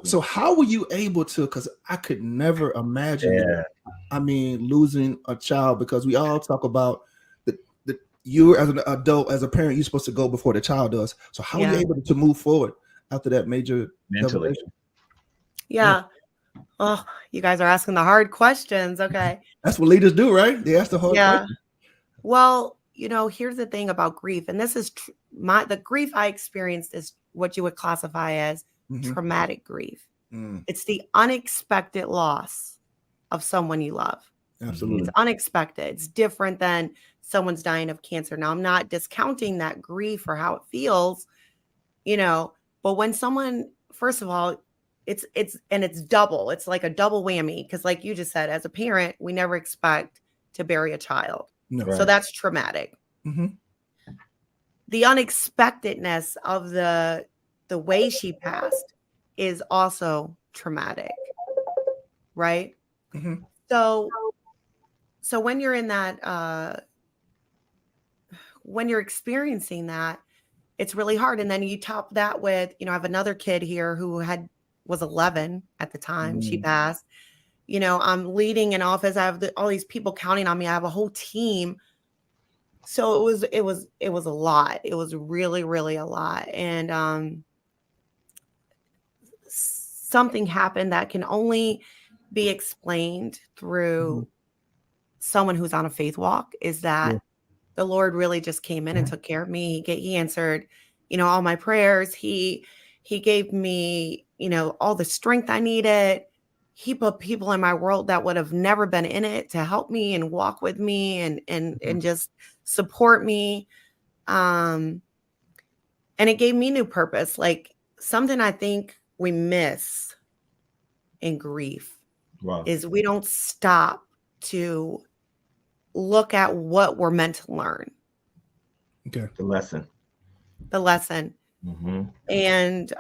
So how were you able to? Because I could never imagine that. Yeah. I mean, losing a child, because we all talk about the you as an adult, as a parent, you're supposed to go before the child does. So how were you Yeah. able to move forward after that major Mentally. devastation? Yeah. Oh, you guys are asking the hard questions. Okay. That's what leaders do, right? They ask the hard Yeah. question. Well, here's the thing about grief, and this is the grief I experienced is what you would classify as Mhm. traumatic grief. Mm, It's the unexpected loss of someone you love. absolutely. It's unexpected. It's different than someone's dying of cancer. Now, I'm not discounting that grief or how it feels, but when someone, first of all, it's double. It's like a double whammy because, like you just said, as a parent, we never expect to bury a child. No. So Right. that's traumatic. Hmm. The unexpectedness of the way she passed is also traumatic, right? Hmm. So when you're in that when you're experiencing that, it's really hard. And then you top that with, I have another kid here who was 11 at the time she passed. I'm leading an office. I have all these people counting on me. I have a whole team. So it was a lot. It was really, really a lot. And something happened that can only be explained through someone who's on a faith walk, is that the Lord really just came in and took care of me. He answered, all my prayers. He gave me, all the strength I needed. He put people in my world that would have never been in it to help me and walk with me and just support me. And it gave me new purpose. Like, something I think we miss in grief Wow. is we don't stop to look at what we're meant to learn. Okay. The lesson. The lesson. Mm-hmm. And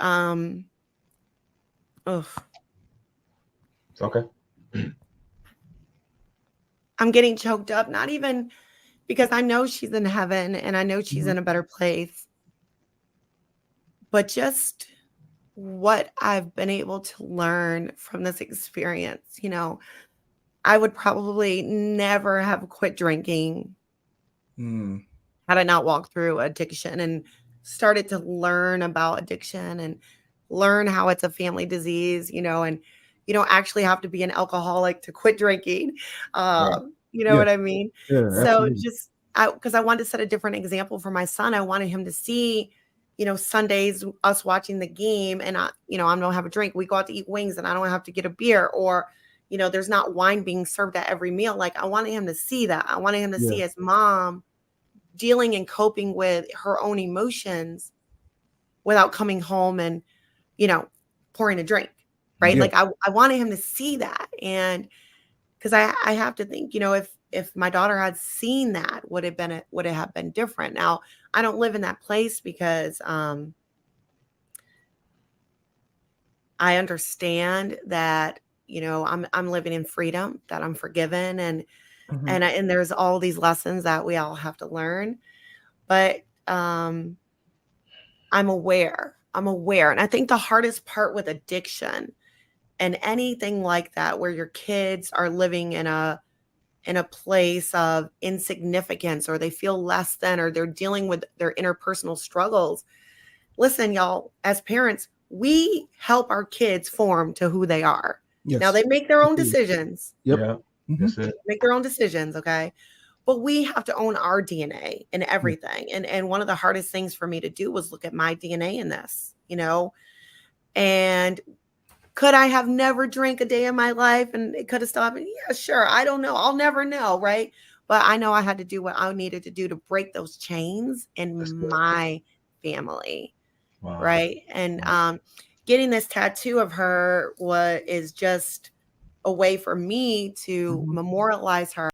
It's okay. I'm getting choked up, not even because I know she's in heaven and I know she's in a better place, but just what I've been able to learn from this experience. I would probably never have quit drinking had I not walked through addiction and started to learn about addiction and learn how it's a family disease, and you don't actually have to be an alcoholic to quit drinking. Right. You know Yeah. what I mean? Yeah, So absolutely. just because I wanted to set a different example for my son. I wanted him to see, Sundays, us watching the game, and I don't have a drink. We go out to eat wings and I don't have to get a beer, or, there's not wine being served at every meal. Like, I wanted him to see that. I wanted him to see his mom dealing and coping with her own emotions without coming home and, pouring a drink, right? Yeah. Like, I wanted him to see that. And because I have to think, if my daughter had seen that, would it have been different? Now, I don't live in that place because I understand that, I'm living in freedom, that I'm forgiven, and and there's all these lessons that we all have to learn. But I'm aware. And I think the hardest part with addiction and anything like that, where your kids are living in a place of insignificance, or they feel less than, or they're dealing with their interpersonal struggles. Listen, y'all, as parents, we help our kids form to who they are. Yes. Now, they make their own decisions. Yep. Yeah. That's it. Make their own decisions, okay? But we have to own our DNA in everything. And one of the hardest things for me to do was look at my DNA in this, and could I have never drank a day in my life and it could have stopped? Yeah, sure. I don't know. I'll never know, right? But I know I had to do what I needed to do to break those chains in my family, Wow. right? And getting this tattoo of her is just a way for me to memorialize her.